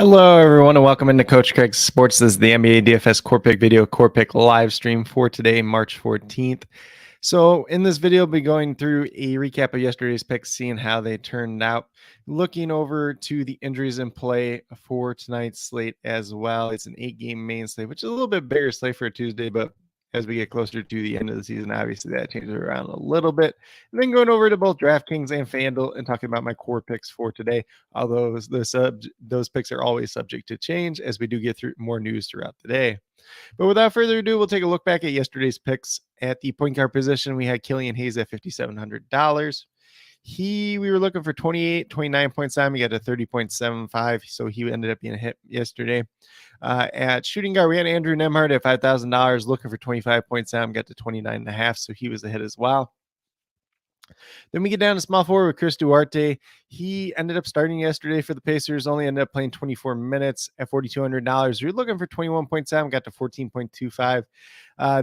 Hello, everyone, and welcome into Coach Craig's Sports. This is the NBA DFS Core Pick video, Core Pick live stream for today, March 14th. So in this video, I'll be going through a recap of yesterday's picks, seeing how they turned out, looking over to the injuries in play for tonight's slate as well. It's an 8-game main slate, which is a little bit bigger slate for a Tuesday, but as we get closer to the end of the season, obviously that changes around a little bit. And then going over to both DraftKings and FanDuel and talking about my core picks for today. Although those picks are always subject to change as we do get through more news throughout the day. But without further ado, we'll take a look back at yesterday's picks. At the point guard position, we had Killian Hayes at $5,700. We were looking for 29 points on. We got a 30.75, so he ended up being a hit yesterday. At shooting guard, we had Andrew Nembhard at $5,000, looking for 25 points on. Got to 29.5, so he was a hit as well. Then we get down to small forward with Chris Duarte. He ended up starting yesterday for the Pacers, only ended up playing 24 minutes at $4,200. You're looking for 21.7, got to 14.25.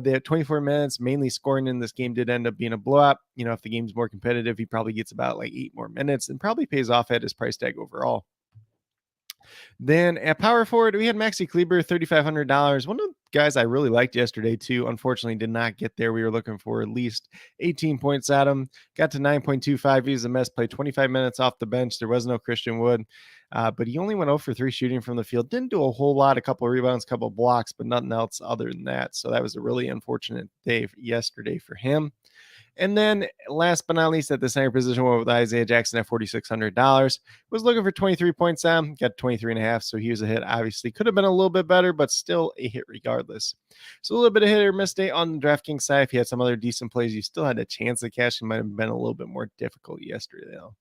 The 24 minutes, mainly scoring in this game, did end up being a blowout. You know, if the game's more competitive, he probably gets about like 8 more minutes and probably pays off at his price tag overall. Then at power forward, we had Maxi Kleber, $3,500. One of the guys I really liked yesterday, too. Unfortunately, did not get there. We were looking for at least 18 points at him. Got to 9.25. He was a mess. Played 25 minutes off the bench. There was no Christian Wood. But he only went 0 for 3 shooting from the field. Didn't do a whole lot. A couple of rebounds, a couple of blocks, but nothing else other than that. So that was a really unfortunate day yesterday for him. And then last but not least, at the center position, went with Isaiah Jackson at $4,600. Was looking for 23 points on, got 23.5, so he was a hit. Obviously, could have been a little bit better, but still a hit regardless. So a little bit of hit or miss day on the DraftKings side. If you had some other decent plays, you still had a chance of cashing. Might have been a little bit more difficult yesterday, though.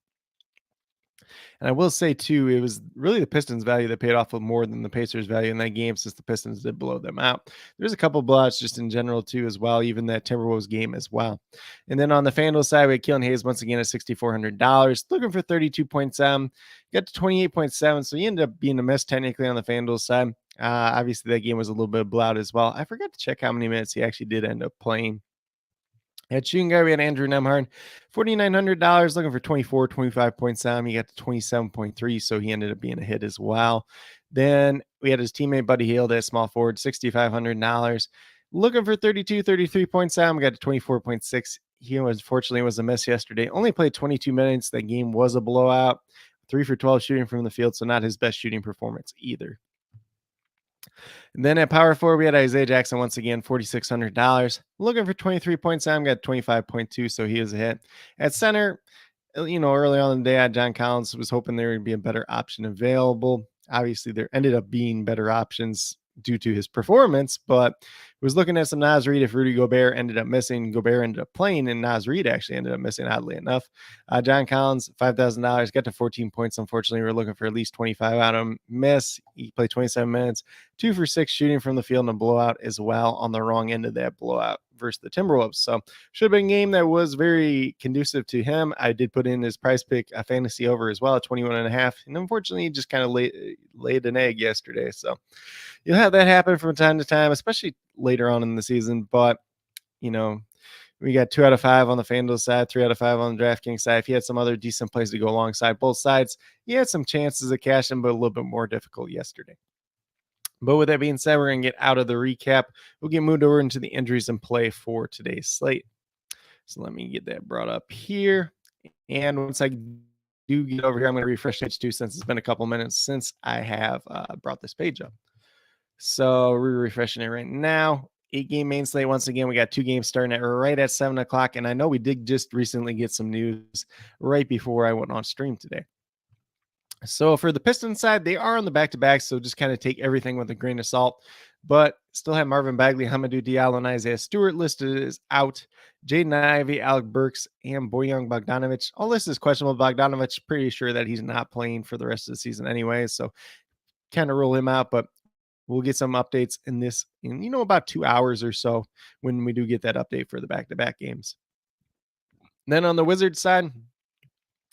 And I will say, too, it was really the Pistons' value that paid off more than the Pacers' value in that game, since the Pistons did blow them out. There's a couple blowouts just in general, too, as well, even that Timberwolves game as well. And then on the FanDuel side, we had Killian Hayes once again at $6,400, looking for 32 points. Got to 28.7, so he ended up being a miss technically on the FanDuel side. Obviously, that game was a little bit of blowout as well. I forgot to check how many minutes he actually did end up playing. At shooting guard, we had Andrew Nembhard, $4,900, looking for 25 points on. He got to 27.3, so he ended up being a hit as well. Then we had his teammate Buddy Hield at small forward, $6,500, looking for 33 points on. We got to 24.6. He unfortunately was a miss yesterday. Only played 22 minutes. That game was a blowout. 3 for 12 shooting from the field, so not his best shooting performance either. And then at power forward, we had Isaiah Jackson once again, $4,600, looking for 23 points. I'm got 25.2, so he is a hit. At center, you know, early on in the day, I had John Collins. Was hoping there would be a better option available. Obviously, there ended up being better options due to his performance, but was looking at some Naz Reid if Rudy Gobert ended up missing. Gobert ended up playing, and Naz Reid actually ended up missing, oddly enough. John Collins, $5,000, got to 14 points. Unfortunately, we were looking for at least 25 out of him. Miss. He played 27 minutes, 2 for 6 shooting from the field and a blowout as well on the wrong end of that blowout versus the Timberwolves. So should have been a game that was very conducive to him. I did put in his price pick, a fantasy over as well at 21.5. And unfortunately, he just kind of laid an egg yesterday. So you'll have that happen from time to time, especially later on in the season. But, you know, we got 2 out of 5 on the FanDuel side, 3 out of 5 on the DraftKings side. If you had some other decent plays to go alongside both sides, you had some chances of cashing, but a little bit more difficult yesterday. But with that being said, we're going to get out of the recap. We'll get moved over into the injuries and play for today's slate. So let me get that brought up here. And once I do get over here, I'm going to refresh page 2 since it's been a couple minutes since I have brought this page up. So we're refreshing it right now. 8-game main slate. Once again, we got 2 games starting at right at 7 o'clock. And I know we did just recently get some news right before I went on stream today. So for the Pistons side, they are on the back-to-back, so just kind of take everything with a grain of salt. But still have Marvin Bagley, Hamidou Diallo, and Isaiah Stewart listed as out. Jaden Ivey, Alec Burks, and Bojan Bogdanovic. All this is questionable. Bogdanovic, pretty sure that he's not playing for the rest of the season anyway, so kind of rule him out. But we'll get some updates in about 2 hours or so when we do get that update for the back-to-back games. Then on the Wizards side,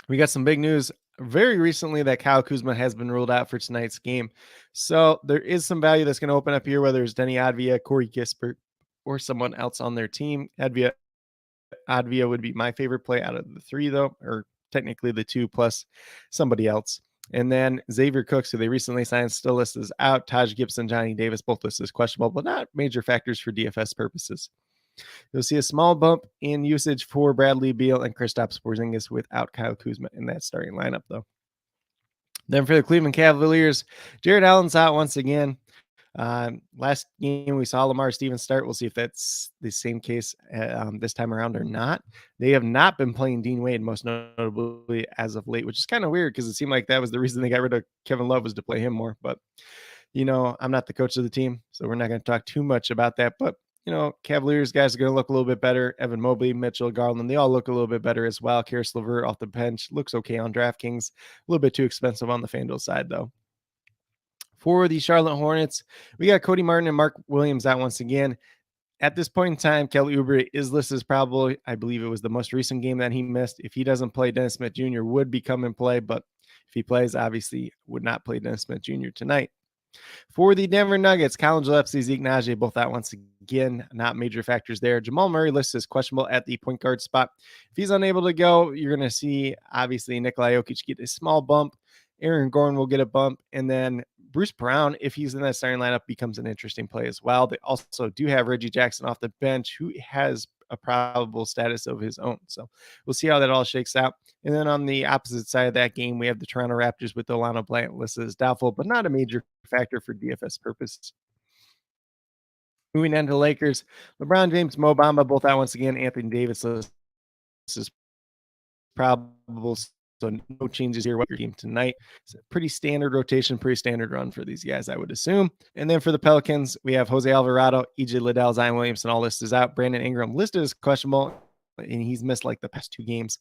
we got some big news very recently that Kyle Kuzma has been ruled out for tonight's game. So there is some value that's going to open up here, whether it's Denny Advia, Corey Kispert, or someone else on their team. Advia would be my favorite play out of the 3, though, or technically the 2 plus somebody else. And then Xavier Cooks, who they recently signed, still listed as out. Taj Gibson, Johnny Davis, both listed as questionable, but not major factors for DFS purposes. You'll see a small bump in usage for Bradley Beal and Kristaps Porzingis without Kyle Kuzma in that starting lineup, though. Then for the Cleveland Cavaliers, Jared Allen's out once again. Last game we saw Lamar Stevens start. We'll see if that's the same case this time around or not. They have not been playing Dean Wade, most notably as of late, which is kind of weird because it seemed like that was the reason they got rid of Kevin Love, was to play him more. But I'm not the coach of the team, so we're not going to talk too much about that. But Cavaliers guys are going to look a little bit better. Evan Mobley, Mitchell, Garland, they all look a little bit better as well. Karis LeVert off the bench looks okay on DraftKings. A little bit too expensive on the FanDuel side, though. For the Charlotte Hornets, we got Cody Martin and Mark Williams out once again. At this point in time, Kelly Oubre is listed as probable. I believe it was the most recent game that he missed. If he doesn't play, Dennis Smith Jr. would become in play, but if he plays, obviously would not play Dennis Smith Jr. tonight. For the Denver Nuggets, Colin Gillespie, Zeke Naji, both out once again. Not major factors there. Jamal Murray listed as questionable at the point guard spot. If he's unable to go, you're going to see, obviously, Nikola Jokic get a small bump. Aaron Gordon will get a bump. And then Bruce Brown, if he's in that starting lineup, becomes an interesting play as well. They also do have Reggie Jackson off the bench, who has a probable status of his own. So we'll see how that all shakes out. And then on the opposite side of that game, we have the Toronto Raptors with Delano Blant listed as doubtful, but not a major factor for DFS purposes. Moving on to the Lakers, LeBron James, Mo Bamba, both out once again. Anthony Davis is probable. So no changes here with your team tonight. It's a pretty standard rotation, pretty standard run for these guys, I would assume. And then for the Pelicans, we have Jose Alvarado, EJ Liddell, Zion Williamson, all listed out. Brandon Ingram listed as questionable, and he's missed like the past 2 games.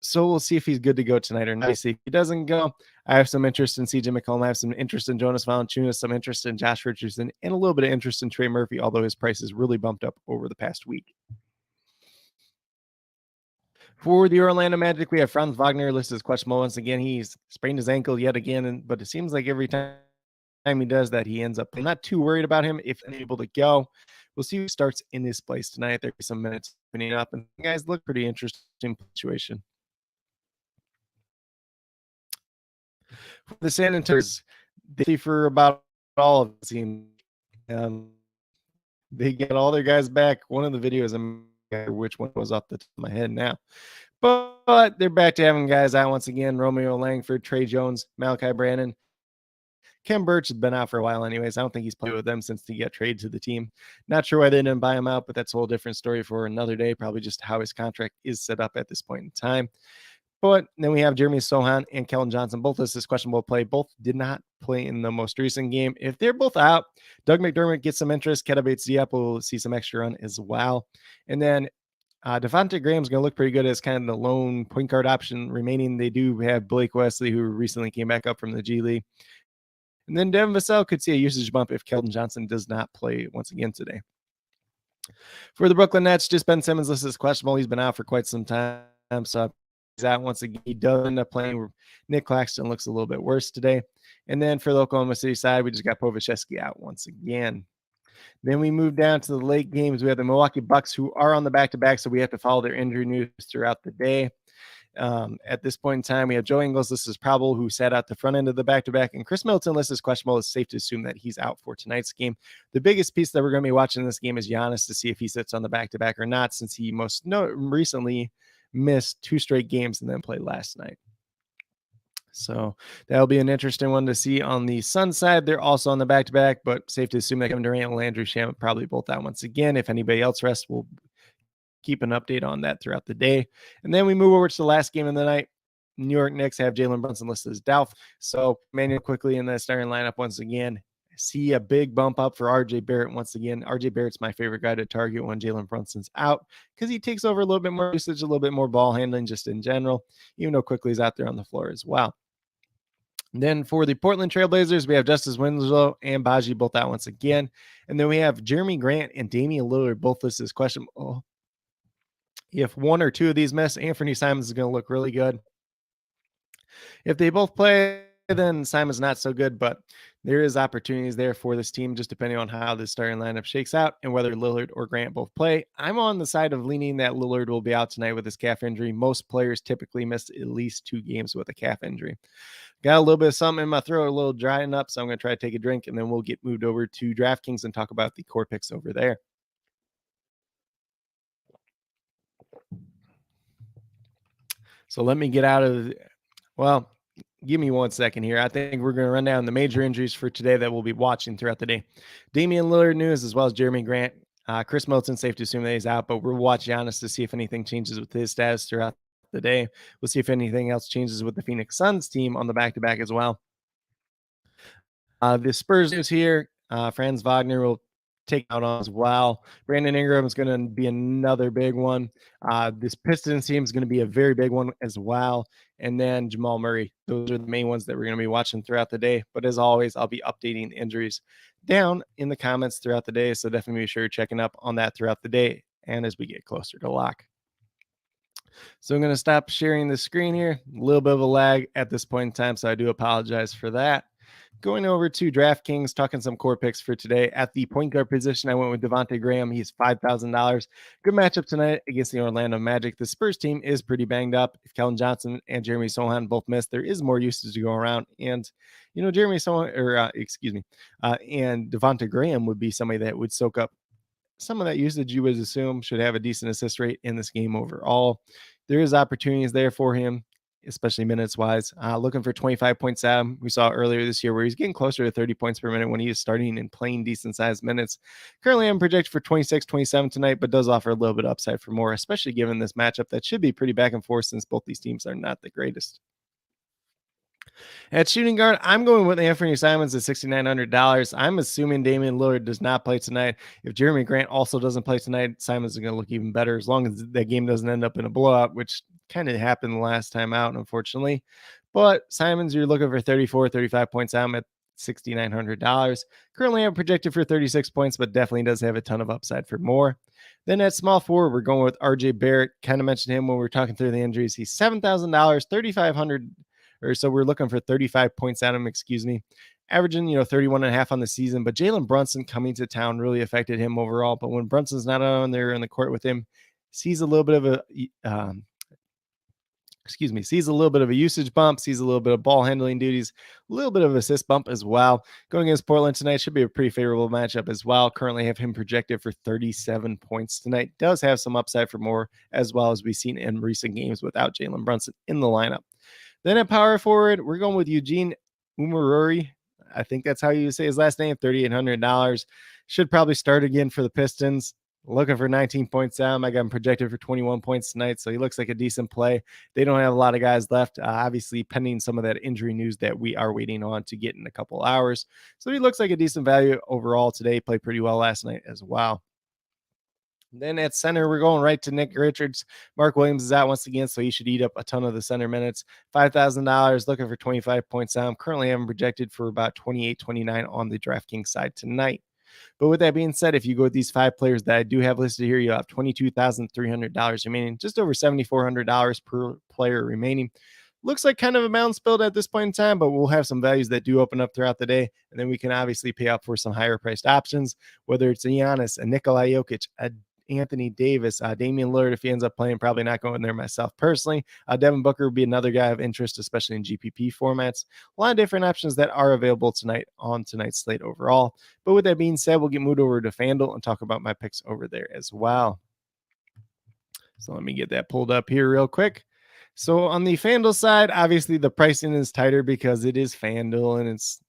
So we'll see if he's good to go tonight or not. If he doesn't go, I have some interest in CJ McCollum. I have some interest in Jonas Valanciunas, some interest in Josh Richardson, and a little bit of interest in Trey Murphy, although his price has really bumped up over the past week. For the Orlando Magic, we have Franz Wagner listed as questionable once again. He's sprained his ankle yet again, but it seems like every time he does that, he ends up. I'm not too worried about him if unable to go. We'll see who starts in this place tonight. There'll be some minutes opening up, and the guys look pretty interesting situation. For the San Antonio, they for about all of the team. They get all their guys back. One of the videos, I'm which one was off the top of my head now. But they're back to having guys out once again. Romeo Langford, Trey Jones, Malachi Brannon. Kem Birch has been out for a while anyways. I don't think he's played with them since he got traded to the team. Not sure why they didn't buy him out, but that's a whole different story for another day. Probably just how his contract is set up at this point in time. But then we have Jeremy Sohan and Kellen Johnson, both listed as questionable play. Both did not play in the most recent game. If they're both out, Doug McDermott gets some interest. Keta Bates-Diop will see some extra run as well. And then Devontae Graham's going to look pretty good as kind of the lone point guard option remaining. They do have Blake Wesley, who recently came back up from the G League. And then Devin Vassell could see a usage bump if Keldon Johnson does not play once again today. For the Brooklyn Nets, just Ben Simmons listed as questionable. He's been out for quite some time, so he's out once again. He does end up playing. Nick Claxton looks a little bit worse today. And then for the Oklahoma City side, we just got Povachevsky out once again. Then we move down to the late games. We have the Milwaukee Bucks, who are on the back-to-back, so we have to follow their injury news throughout the day. At this point in time, we have Joe Ingles listed as probable, who sat out the front end of the back-to-back, and Chris Middleton listed as questionable. It's safe to assume that he's out for tonight's game. The biggest piece that we're going to be watching in this game is Giannis to see if he sits on the back-to-back or not, since he most recently missed 2 straight games and then played last night. So that'll be an interesting one to see on the Sun side. They're also on the back-to-back, but safe to assume that Kevin Durant and Landry Shamet probably both out once again. If anybody else rests, we'll keep an update on that throughout the day. And then we move over to the last game of the night. New York Knicks have Jalen Brunson listed as doubtful. So Manuel quickly in the starting lineup once again. See a big bump up for RJ Barrett once again. RJ Barrett's my favorite guy to target when Jalen Brunson's out because he takes over a little bit more usage, a little bit more ball handling just in general, even though quickly is out there on the floor as well. Then for the Portland Trailblazers, we have Justice Winslow and Baji both out once again. And then we have Jeremy Grant and Damian Lillard both listed as questionable. If one or two of these miss, Anthony Simons is going to look really good. If they both play, then Simon's not so good, but there is opportunities there for this team, just depending on how the starting lineup shakes out and whether Lillard or Grant both play. I'm on the side of leaning that Lillard will be out tonight with his calf injury. Most players typically miss at least 2 games with a calf injury. Got a little bit of something in my throat, a little drying up, so I'm going to try to take a drink, and then we'll get moved over to DraftKings and talk about the core picks over there. So let me get out of, well, give me 1 second here. I think we're going to run down the major injuries for today that we'll be watching throughout the day. Damian Lillard news, as well as Jeremy Grant. Chris Middleton, safe to assume that he's out, but we'll watch Giannis to see if anything changes with his status throughout the day. We'll see if anything else changes with the Phoenix Suns team on the back-to-back as well. The Spurs news here. Franz Wagner will take out on as well. Brandon Ingram is going to be another big one. This Pistons team is going to be a very big one as well. And then Jamal Murray. Those are the main ones that we're going to be watching throughout the day. But as always, I'll be updating injuries down in the comments throughout the day. So definitely be sure you're checking up on that throughout the day and as we get closer to lock. So I'm going to stop sharing the screen here. A little bit of a lag at this point in time, so I do apologize for that. Going over to DraftKings, talking some core picks for today. At the point guard position, I went with Devontae Graham. He's $5,000. Good matchup tonight against the Orlando Magic. The Spurs team is pretty banged up. If Kellen Johnson and Jeremy Sohan both miss, there is more usage to go around. And, Jeremy Sohan, and Devontae Graham would be somebody that would soak up some of that usage. You would assume should have a decent assist rate in this game overall. There is opportunities there for him, especially minutes wise. Looking for 25 points out. We saw earlier this year where he's getting closer to 30 points per minute when he is starting and playing decent sized minutes. Currently, I'm projected for 26, 27 tonight, but does offer a little bit of upside for more, especially given this matchup that should be pretty back and forth since both these teams are not the greatest. At shooting guard, I'm going with Anthony Simons at $6,900. I'm assuming Damian Lillard does not play tonight. If Jeremy Grant also doesn't play tonight, Simons is going to look even better as long as that game doesn't end up in a blowout, which kind of happened the last time out, unfortunately. But Simons, you're looking for 34, 35 points out at $6,900. Currently, I'm projected for 36 points, but definitely does have a ton of upside for more. Then at small forward, we're going with RJ Barrett. Kind of mentioned him when we were talking through the injuries. He's $7,000, 3,500. Or so we're looking for 35 points at him, averaging, 31 and a half on the season. But Jalen Brunson coming to town really affected him overall. But when Brunson's not on there in the court with him, sees a little bit of a usage bump, sees a little bit of ball handling duties, a little bit of assist bump as well. Going against Portland tonight should be a pretty favorable matchup as well. Currently have him projected for 37 points tonight. Does have some upside for more, as well as we've seen in recent games without Jalen Brunson in the lineup. Then at power forward, we're going with Eugene Umaruri. I think that's how you say his last name, $3,800. Should probably start again for the Pistons. Looking for 19 points down. I got him projected for 21 points tonight, so he looks like a decent play. They don't have a lot of guys left, obviously pending some of that injury news that we are waiting on to get in a couple hours. So he looks like a decent value overall today. Played pretty well last night as well. Then at center, we're going right to Nick Richards. Mark Williams is out once again, so he should eat up a ton of the center minutes. $5,000, looking for 25 points down. Currently, I'm projected for about 28, 29 on the DraftKings side tonight. But with that being said, if you go with these 5 players that I do have listed here, you have $22,300 remaining, just over $7,400 per player remaining. Looks like kind of a balance build at this point in time, but we'll have some values that do open up throughout the day. And then we can obviously pay up for some higher priced options, whether it's a Giannis, a Nikola Jokic, a Anthony Davis, Damian Lillard, if he ends up playing, probably not going there myself personally. Devin Booker would be another guy of interest, especially in GPP formats. A lot of different options that are available tonight on tonight's slate overall. But with that being said, we'll get moved over to FanDuel and talk about my picks over there as well. So let me get that pulled up here real quick. So on the FanDuel side, obviously the pricing is tighter because it is FanDuel and it's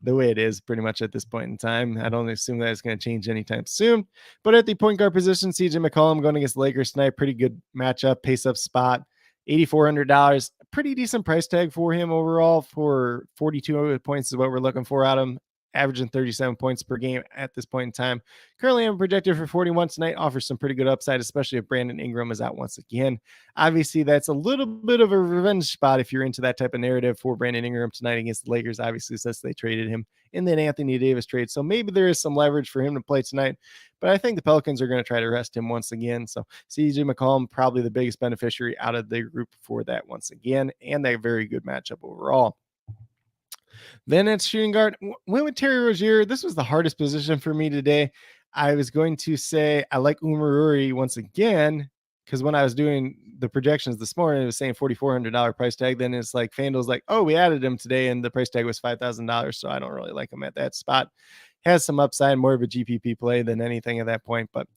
the way it is pretty much at this point in time. I don't assume that it's going to change anytime soon. But at the point guard position, CJ McCollum going against the Lakers tonight. Pretty good matchup, pace up spot. $8,400. Pretty decent price tag for him overall. For 42 points is what we're looking for out of him. Averaging 37 points per game at this point in time. Currently, I'm projected for 41 tonight. Offers some pretty good upside, especially if Brandon Ingram is out once again. Obviously, that's a little bit of a revenge spot if you're into that type of narrative for Brandon Ingram tonight against the Lakers, obviously, since they traded him in that Anthony Davis trade. So maybe there is some leverage for him to play tonight. But I think the Pelicans are going to try to rest him once again. So CJ McCollum, probably the biggest beneficiary out of the group for that once again, and that very good matchup overall. Then at shooting guard, went with Terry Rozier. This was the hardest position for me today. I was going to say I like Umaruri once again, because when I was doing the projections this morning, it was saying $4,400 price tag. Then it's like FanDuel's like, oh, we added him today, and the price tag was $5,000. So I don't really like him at that spot. Has some upside, more of a GPP play than anything at that point. But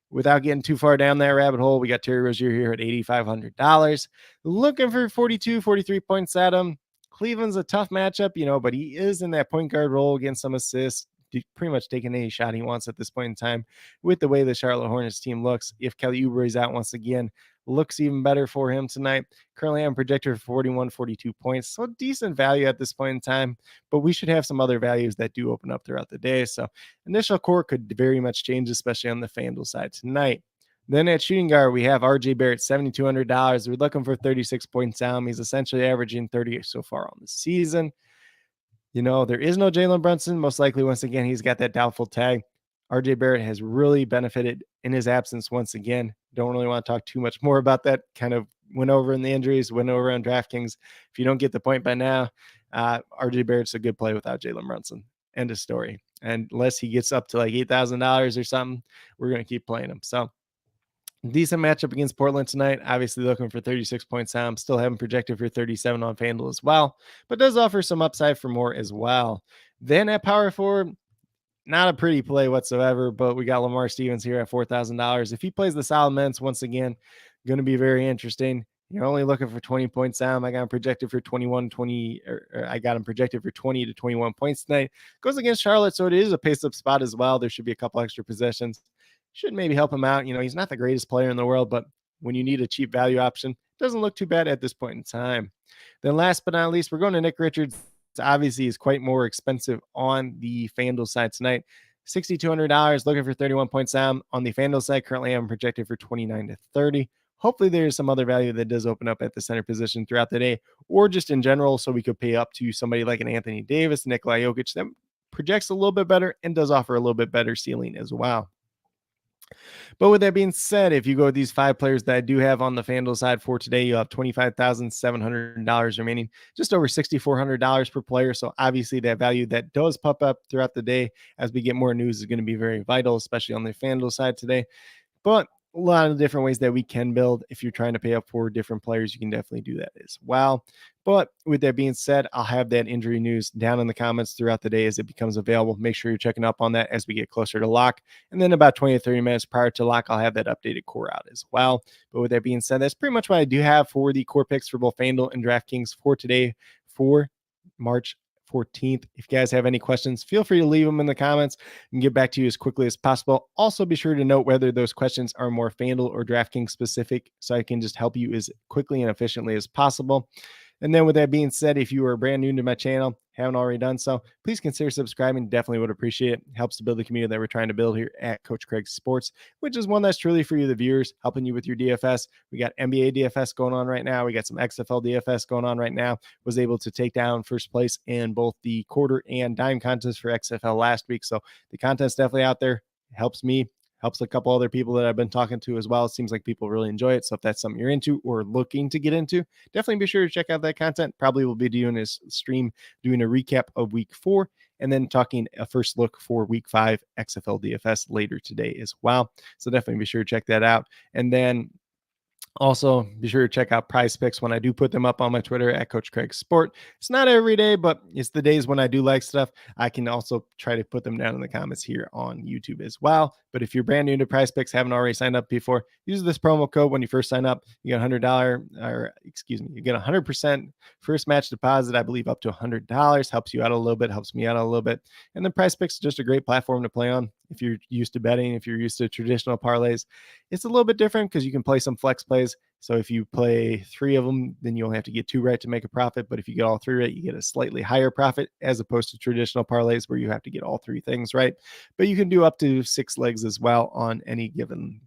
without getting too far down that rabbit hole, we got Terry Rozier here at $8,500. Looking for 42, 43 points at him. Cleveland's a tough matchup, but he is in that point guard role, getting some assists, pretty much taking any shot he wants at this point in time with the way the Charlotte Hornets team looks. If Kelly Oubre is out once again, looks even better for him tonight. Currently, I'm projected for 41, 42 points. So decent value at this point in time, but we should have some other values that do open up throughout the day. So initial core could very much change, especially on the FanDuel side tonight. Then at shooting guard, we have RJ Barrett, $7,200. We're looking for 36 points down. He's essentially averaging 30 so far on the season. There is no Jalen Brunson. Most likely, once again, he's got that doubtful tag. RJ Barrett has really benefited in his absence once again. Don't really want to talk too much more about that. Kind of went over in the injuries, went over on DraftKings. If you don't get the point by now, RJ Barrett's a good play without Jalen Brunson. End of story. And unless he gets up to like $8,000 or something, we're going to keep playing him. So decent matchup against Portland tonight. Obviously looking for 36 points. I'm still having projected for 37 on FanDuel as well, but does offer some upside for more as well. Then at power forward, not a pretty play whatsoever, but we got Lamar Stevens here at $4,000. If he plays the solid minutes once again, going to be very interesting. You're only looking for 20 points down. I got him projected for 21, 20, or I got him projected for 20 to 21 points tonight. Goes against Charlotte, so it is a pace-up spot as well. There should be a couple extra possessions. Should maybe help him out. He's not the greatest player in the world, but when you need a cheap value option, doesn't look too bad at this point in time. Then last but not least, we're going to Nick Richards. Obviously is quite more expensive on the FanDuel side tonight. $6,200, looking for 31 points down. On the FanDuel side, currently I'm projected for 29 to 30. Hopefully there's some other value that does open up at the center position throughout the day, or just in general, so we could pay up to somebody like an Anthony Davis, Nikola Jokic, that projects a little bit better and does offer a little bit better ceiling as well. But with that being said, if you go with these 5 players that I do have on the FanDuel side for today, you have $25,700 remaining, just over $6,400 per player. So obviously that value that does pop up throughout the day as we get more news is going to be very vital, especially on the FanDuel side today. But a lot of different ways that we can build. If you're trying to pay up for different players, you can definitely do that as well. But with that being said, I'll have that injury news down in the comments throughout the day as it becomes available. Make sure you're checking up on that as we get closer to lock. And then about 20 to 30 minutes prior to lock, I'll have that updated core out as well. But with that being said, that's pretty much what I do have for the core picks for both FanDuel and DraftKings for today for March 14th. If you guys have any questions, feel free to leave them in the comments and get back to you as quickly as possible. Also, be sure to note whether those questions are more FanDuel or DraftKings specific so I can just help you as quickly and efficiently as possible. And then with that being said, if you are brand new to my channel, haven't already done so, please consider subscribing. Definitely would appreciate it. Helps to build the community that we're trying to build here at Coach Craig Sports, which is one that's truly for you, the viewers, helping you with your DFS. We got NBA DFS going on right now. We got some XFL DFS going on right now. Was able to take down first place in both the quarter and dime contest for XFL last week. So the content's definitely out there. It helps me. Helps a couple other people that I've been talking to as well. It seems like people really enjoy it. So if that's something you're into or looking to get into, definitely be sure to check out that content. Probably will be doing a stream, doing a recap of week 4, and then talking a first look for week 5 XFL DFS later today as well. So definitely be sure to check that out. And then also, be sure to check out Prize Picks when I do put them up on my Twitter at Coach Craig Sport. It's not every day, but it's the days when I do like stuff. I can also try to put them down in the comments here on YouTube as well. But if you're brand new to Prize Picks, haven't already signed up before, use this promo code when you first sign up. You get you get 100% first match deposit, I believe up to $100. Helps you out a little bit, helps me out a little bit. And then Prize Picks is just a great platform to play on. If you're used to betting, if you're used to traditional parlays, it's a little bit different because you can play some flex plays. So if you play 3 of them, then you only have to get 2 right to make a profit. But if you get all 3 right, you get a slightly higher profit as opposed to traditional parlays where you have to get all 3 things right. But you can do up to 6 legs as well on any given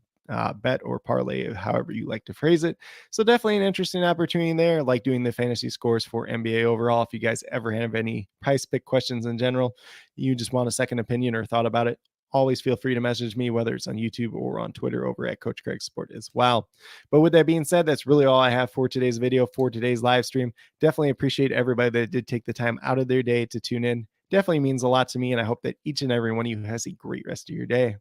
bet or parlay, however you like to phrase it. So definitely an interesting opportunity there, like doing the fantasy scores for NBA overall. If you guys ever have any price pick questions in general, you just want a second opinion or thought about it, always feel free to message me, whether it's on YouTube or on Twitter over at Coach Craig Sport as well. But with that being said, that's really all I have for today's video, for today's live stream. Definitely appreciate everybody that did take the time out of their day to tune in. Definitely means a lot to me, and I hope that each and every one of you has a great rest of your day.